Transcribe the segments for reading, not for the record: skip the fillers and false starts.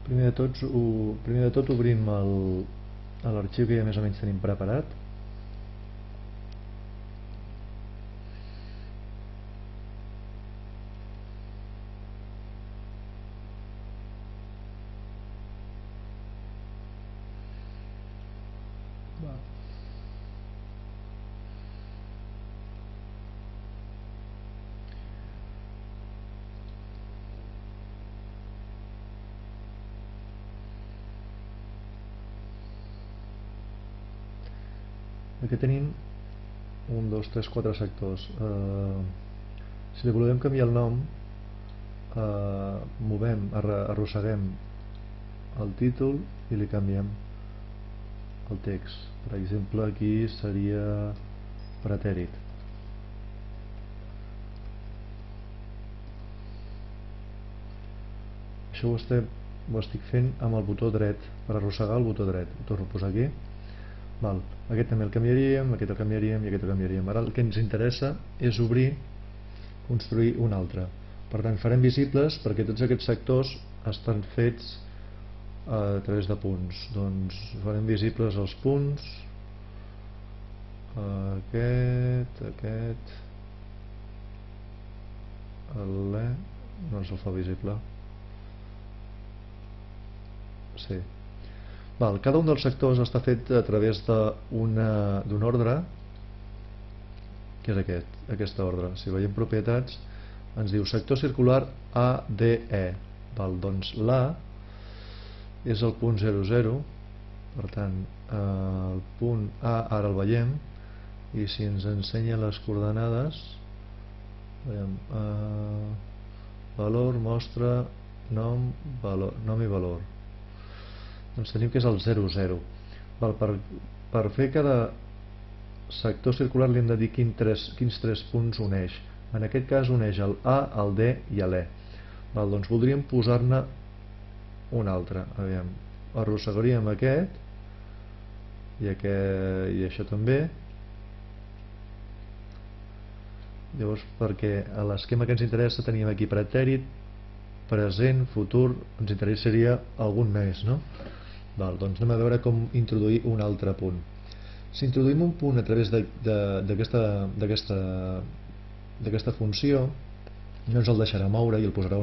primer de tot obrim l'arxiu que ja més o menys tenim preparat. Aquí tenim 1, 2, 3, 4 sectors. Si li volem canviar el nom, arrosseguem el títol i li canviem el text. Per exemple, aquí seria pretèrit. Això ho estic fent amb el botó dret, per arrossegar el botó dret. Ho torno a posar aquí. Aquest també el canviaríem, aquest el canviaríem i aquest el canviaríem. Ara el que ens interessa és construir un altre. Per tant, farem visibles perquè tots aquests sectors estan fets a través de punts. Doncs farem visibles els punts, aquest, l'E, no ens el fa visible. Sí. Cada un dels sectors està fet a través d'un ordre, que és aquesta ordre. Si veiem propietats, ens diu sector circular ADE. Doncs l'A és el punt 00, per tant, el punt A ara el veiem, i si ens ensenya les coordenades, veiem, valor, mostra, nom i valor. Doncs tenim que és el 00. Per fer cada sector circular li hem de dir quins tres punts uneix. En aquest cas uneix el A, el D i l'E. Doncs voldríem posar-ne un altre. Arrossegaríem aquest i això també. Llavors, perquè a l'esquema que ens interessa teníem aquí pretèrit, present, futur, ens interessaria algun més, no? Doncs anem a veure com introduir un altre punt. Si introduïm un punt a través d'aquesta funció, no ens el deixarà moure i el posarà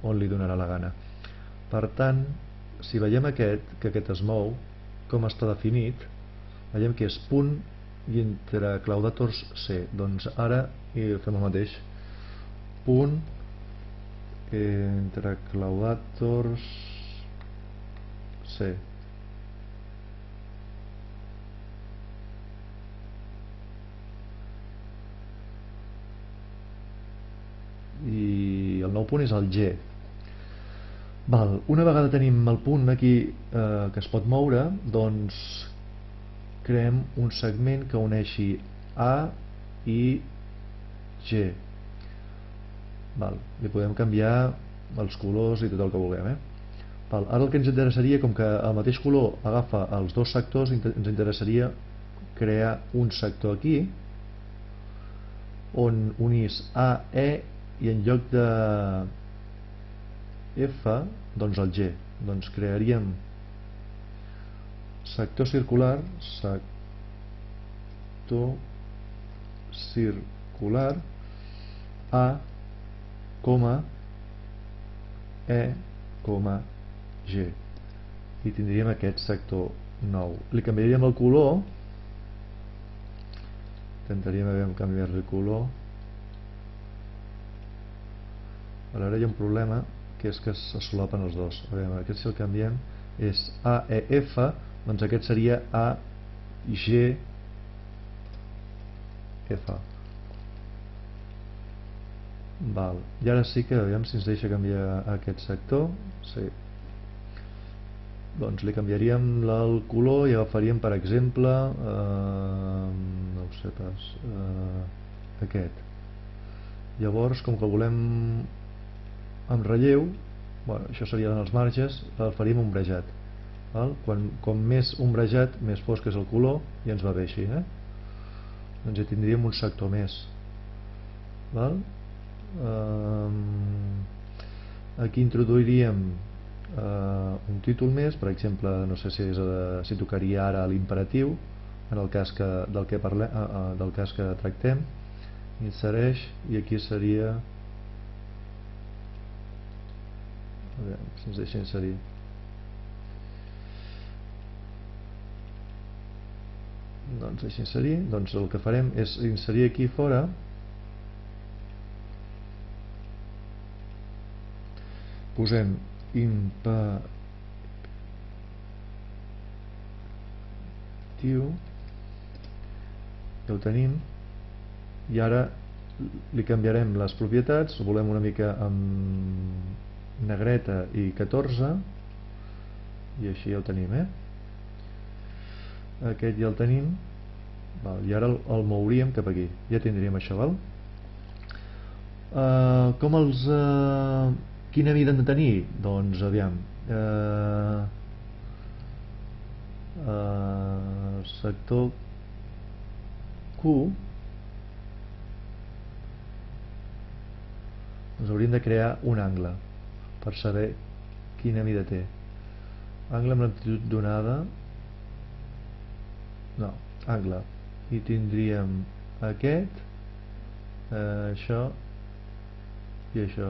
on li donarà la gana. Per tant, si veiem que aquest es mou, com està definit, veiem que és punt i entre claudators C. Doncs ara fem el mateix. Punt entre claudators C. I el nou punt és el G. Una vegada tenim el punt aquí que es pot moure, doncs creem un segment que uneixi A i G. Li podem canviar els colors i tot el que vulguem. Ara el que ens interessaria, com que el mateix color agafa els dos sectors, ens interessaria crear un sector aquí on unís A, E i en lloc de F, doncs el G. Doncs crearíem sector circular A, E, G, i tindríem aquest sector nou. Li canviaríem el color, intentaríem canviar-li el color. Ara hi ha un problema, que és que se solapen els dos. Aquest si el canviem és AEF, doncs aquest seria AGF. I ara sí que veiem si ens deixa canviar aquest sector. Sí. Doncs li canviaríem el color i agafaríem, per exemple, no ho sé pas, aquest. Llavors, com que volem amb relleu, això serien els marges, el faríem ombrejat. Com més ombrejat, més fosc és el color, i ens va bé així. Doncs ja tindríem un sector més. aquí introduiríem un títol més, per exemple, no sé si tocaria ara l'imperatiu en el cas del cas que tractem. Insereix, i aquí seria, a veure si ens deixa inserir, doncs deixa inserir. Doncs el que farem és inserir aquí fora posem imperatiu, ja ho tenim, i ara li canviarem les propietats, ho volem una mica amb negreta i 14, i així ja ho tenim, aquest ja el tenim, val, i ara el mouríem cap aquí, ja tindríem això, val? Quina mida han de tenir? Doncs aviam, sector Q, ens hauríem de crear un angle per saber quina mida té. Angle amb l'amplitud donada, no, angle, i tindríem aquest, això i això.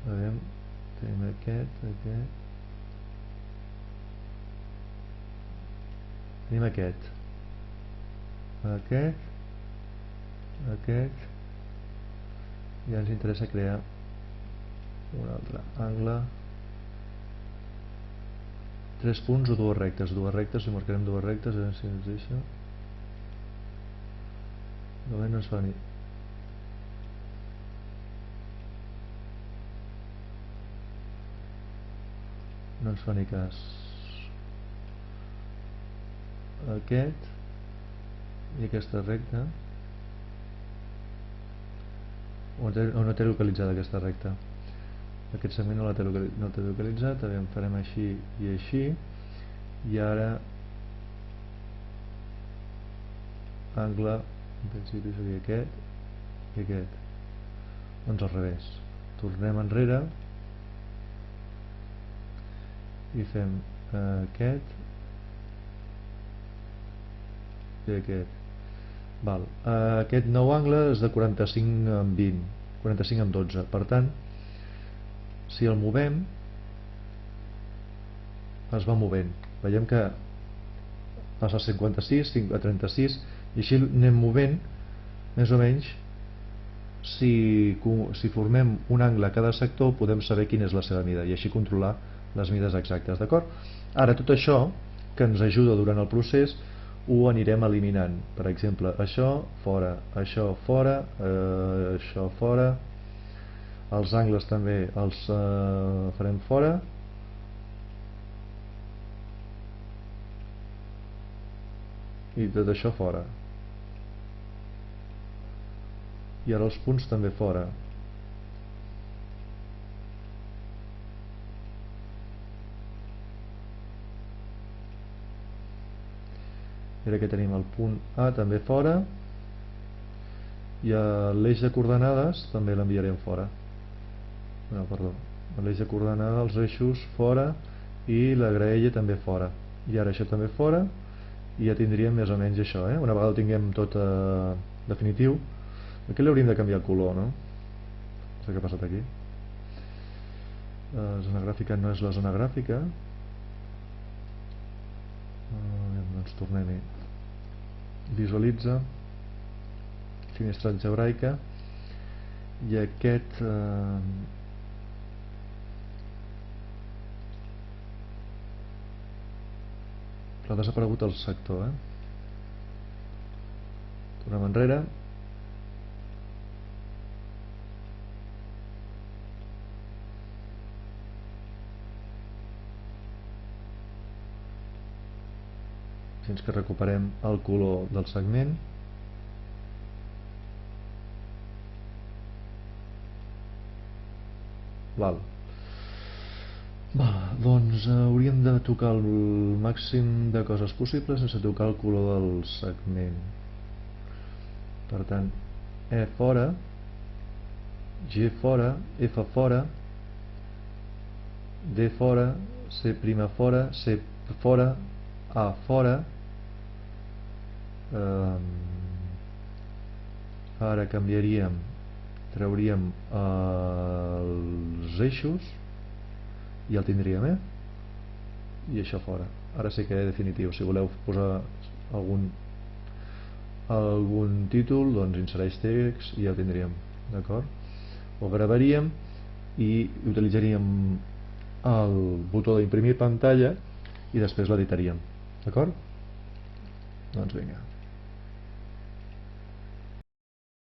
Veiem, tenim aquest, tenim aquest, i ja ens interessa crear un altre angle, 3 punts o dues rectes, si marcarem dues rectes, a veure si ens deixa. De moment no ens fa ni cas. Aquest i aquesta recta, on no té localitzada aquesta recta, aquest segment no té localitzat. Farem així i així, i ara angle en principi seria aquest i aquest, doncs al revés, tornem enrere i fem aquest i aquest. Val. Aquest nou angle és de 45 amb 20, 45 amb 12, per tant si el movem es va movent, veiem que passa a 56, a 36, i així anem movent més o menys. Si formem un angle a cada sector podem saber quina és la seva mida i així controlar les mides exactes, d'acord? Ara tot això que ens ajuda durant el procés ho anirem eliminant. Per exemple, això fora, això fora, això fora, els angles també els farem fora, i tot això fora, i ara els punts també fora. I ara que tenim el punt A també fora, i l'eix de coordenades també l'enviarem fora. No, perdó, l'eix de coordenades, els eixos fora, i la graella també fora, i ara això també fora, i ja tindríem més o menys això, una vegada ho tinguem tot definitiu. Aquí li hauríem de canviar el color, no? No sé què ha passat aquí. La zona gràfica no és la zona gràfica. Doncs tornem-hi. Visualitza, finestra algebraica, i aquest ha desaparegut el sector, tornem enrere, fins que recuperem el color del segment. Val. Doncs hauríem de tocar el màxim de coses possibles sense tocar el color del segment. Per tant, E fora, G fora, F fora, D fora, C' fora, C fora, A fora. Ara canviaríem, trauríem els eixos i el tindríem, i això fora. Ara sí que és definitiu. Si voleu posar algun títol, doncs insereix text i ja el tindríem, d'acord? Ho gravaríem i utilitzaríem el botó d'imprimir pantalla i després l'editaríem, d'acord? Doncs vinga.